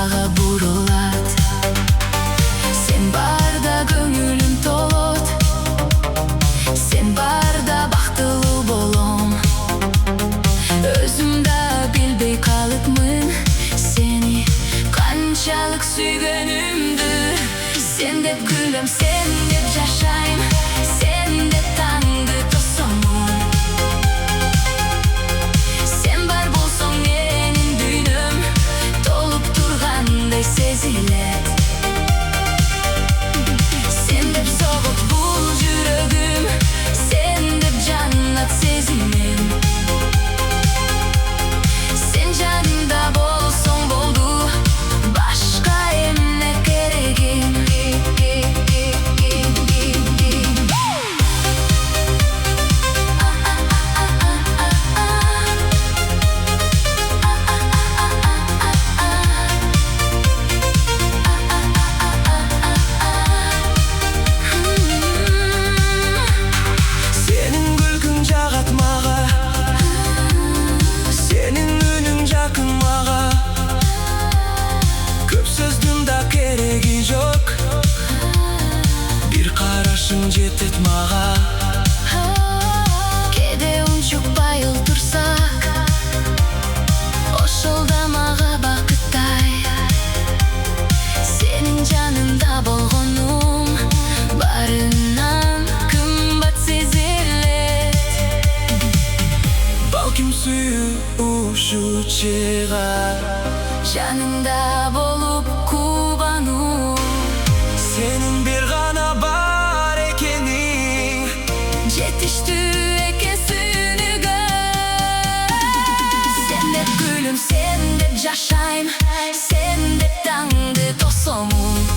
sağa burulat. Sen barda gönülüm tolut, sen barda baktılı bolom. Özümda bilbey kalıpmın seni kançalık süygönümdü. Sen dep gülüm, sen dep жашайм, sen dep таңды тосомун. Sen бар болсоң менин дүйнөм толуп тургандай сезилет. Sen dep согот бул жүрөгүм, sen dep жаннат сезимим. Sen жанымда болсоң болду, башка эмне керегим. Senin gülgün жагат мага, senin үнүң жакын мага. Көп сөздүн да кереги жок, бир карашың жетет мага. Кээде унчукпай олтурсак, ошол да мага бакыттай. Сенин жанымда болгонум баарынан кымбат сезилет. Балким сүйүүшү чыгар, Жанымда болуп кубануу, senin bir gana бар экениң. жетиштүү экен сүйүнүгө. Sen деп гүлүм, sen деп жашайм, sen деп таңды тосомун.